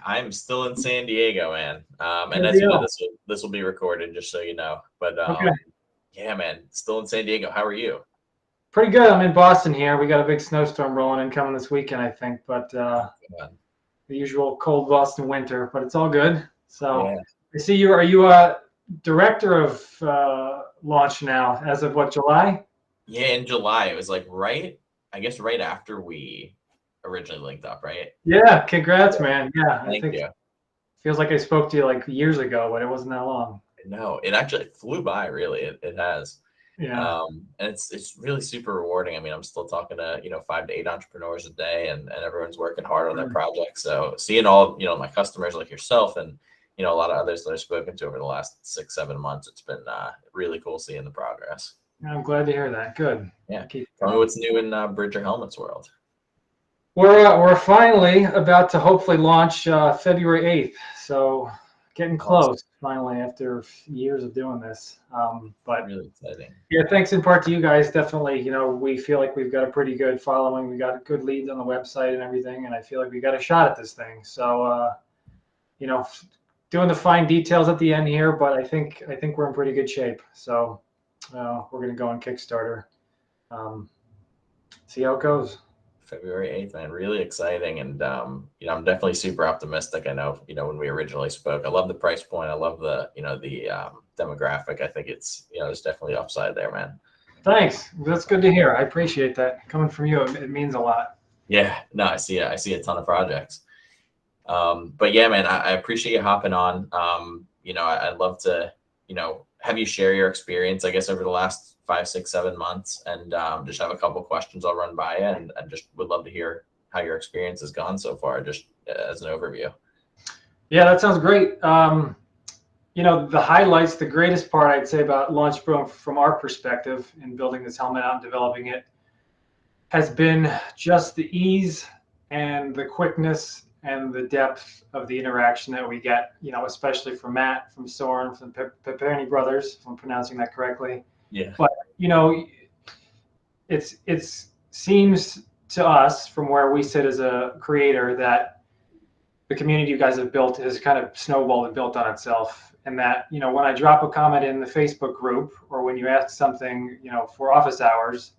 I'm still in San Diego, man. And Good as you know, deal. this will be recorded, just so you know. But Okay. yeah, man, still in San Diego. How are you? Pretty good. I'm in Boston here. We got a big snowstorm rolling in coming this weekend, I think, but Oh, God. the usual cold Boston winter, but it's all good. So Yeah, I see you. Are you a director of launch now as of what, July? yeah. In July, it was like I guess right after we originally linked up, right? Yeah. Congrats, Yeah. man. Yeah. I Thank think you. feels like I spoke to you like years ago, but it wasn't that long. No, it actually flew by. Really, it has. Yeah. And it's really super rewarding. I mean, I'm still talking to 5 to 8 entrepreneurs a day, and everyone's working hard on their projects. So seeing all my customers like yourself and a lot of others that I've spoken to over the last 6-7 months, it's been really cool seeing the progress. I'm glad to hear that. Good. Yeah, Keep tell me going. what's new in Bridger Helmets world. We're finally about to hopefully launch February 8th. So getting Awesome, close finally after years of doing this. But really exciting. yeah, thanks in part to you guys. Definitely, we feel like we've got a pretty good following. We got good leads on the website and everything, and I feel like we got a shot at this thing. So, you know, doing the fine details at the end here, but I think we're in pretty good shape. So we're gonna go on Kickstarter. Um, see how it goes. February 8th, man, really exciting. And, I'm definitely super optimistic. I know, when we originally spoke, I love the price point. I love the demographic. I think there's definitely upside there, man. Thanks. That's good to hear. I appreciate that coming from you. It means a lot. Yeah, no, I see it. I see a ton of projects. But yeah, man, I appreciate you hopping on. I'd love to, have you share your experience, I guess, over the last 5, 6, 7 months, and just have a couple questions I'll run by you, and just would love to hear how your experience has gone so far, just as an overview. Yeah, that sounds great. The highlights, the greatest part I'd say about Launch Pro from our perspective in building this helmet out and developing it has been just the ease and the quickness and the depth of the interaction that we get, especially from Matt, from Soren, from Paperny Brothers, if I'm pronouncing that correctly. Yeah, But, it seems to us from where we sit as a creator that the community you guys have built has kind of snowballed and built on itself. And that, when I drop a comment in the Facebook group or when you ask something, for office hours,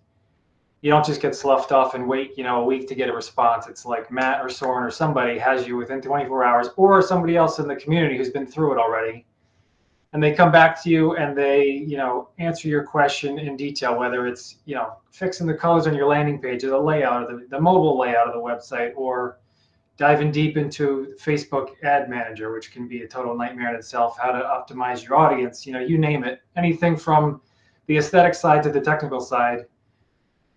you don't just get sloughed off and wait, a week to get a response. It's like Matt or Soren or somebody has you within 24 hours, or somebody else in the community who's been through it already. And they come back to you and they, answer your question in detail, whether it's, fixing the colors on your landing page or the layout of the mobile layout of the website, or diving deep into Facebook Ad Manager, which can be a total nightmare in itself, how to optimize your audience, you name it. Anything from the aesthetic side to the technical side,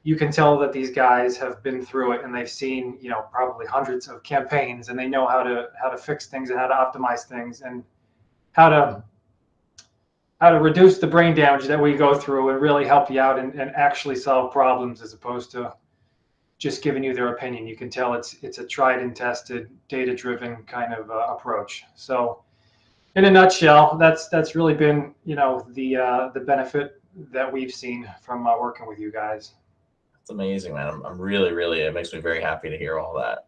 you can tell that these guys have been through it and they've seen, probably hundreds of campaigns, and they know how to fix things and how to optimize things and how to reduce the brain damage that we go through and really help you out and actually solve problems, as opposed to just giving you their opinion. You can tell it's a tried and tested, data-driven kind of approach. So, in a nutshell, that's really been the benefit that we've seen from working with you guys. it's amazing, man. I'm really, really. It makes me very happy to hear all that.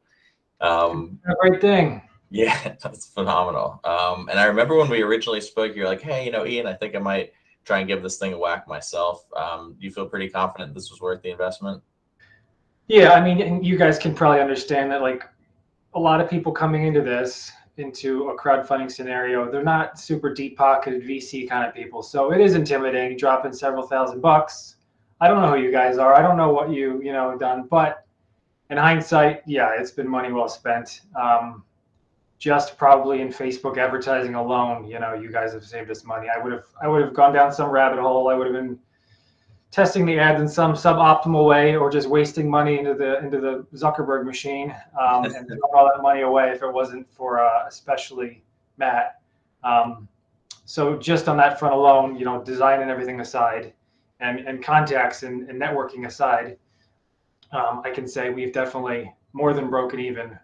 A great thing. Yeah, that's phenomenal. And I remember when we originally spoke, you're like, hey, Ian, I think I might try and give this thing a whack myself. Do you feel pretty confident this was worth the investment? Yeah, I mean, and you guys can probably understand that, like, a lot of people coming into a crowdfunding scenario, they're not super deep pocketed VC kind of people. So it is intimidating dropping several $1,000s. I don't know who you guys are. I don't know what you done, but in hindsight, yeah, it's been money well spent. Just probably in Facebook advertising alone, you guys have saved us money. I would have gone down some rabbit hole. I would have been testing the ads in some suboptimal way, or just wasting money into the Zuckerberg machine, and throwing all that money away if it wasn't for especially Matt. So just on that front alone, design and everything aside, and contacts and networking aside, I can say we've definitely more than broken even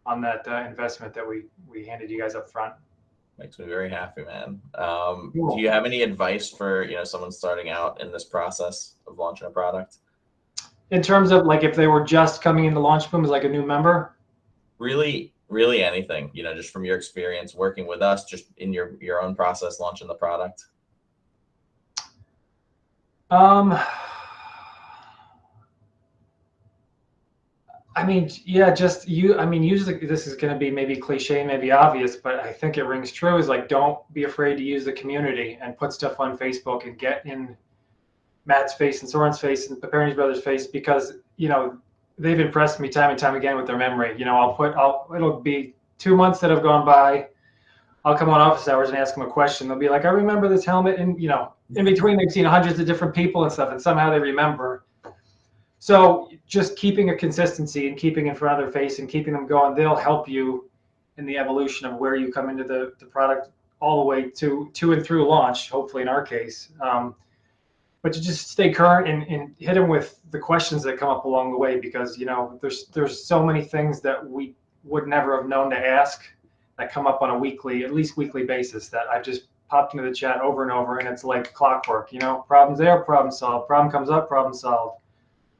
on that investment that we handed you guys up front. Makes me very happy, man. Do Cool. you have any advice for someone starting out in this process of launching a product? In terms of, like, if they were just coming into Launchboom as like a new member. Really, Really anything, you know, just from your experience working with us, just in your own process launching the product. I mean, yeah, just you. I mean, usually this is going to be maybe cliche, maybe obvious, but I think it rings true. Is like, don't be afraid to use the community and put stuff on Facebook and get in Matt's face and Soren's face and the Paperni's brothers' face, because they've impressed me time and time again with their memory. It'll be 2 months that have gone by. I'll come on office hours and ask them a question. They'll be like, I remember this helmet, and in between they've seen hundreds of different people and stuff, and somehow they remember. So just keeping a consistency and keeping in front of their face and keeping them going, they'll help you in the evolution of where you come into the product all the way to and through launch, hopefully in our case. But to just stay current and hit them with the questions that come up along the way, because there's so many things that we would never have known to ask that come up on a at least weekly basis, that I've just popped into the chat over and over, and it's like clockwork. Problems there, problem solved. Problem comes up, problem solved.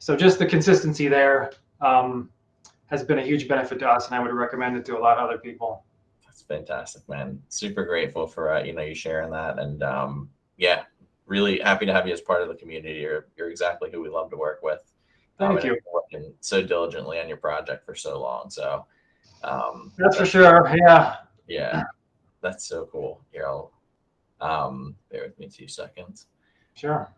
So just the consistency there has been a huge benefit to us, and I would recommend it to a lot of other people. That's fantastic, man. Super grateful for you sharing that, and yeah, really happy to have you as part of the community. You're exactly who we love to work with. Thank you. Working so diligently on your project for so long. So that's for sure. Yeah. Yeah, that's so cool. Here, I'll bear with me 2 seconds. Sure.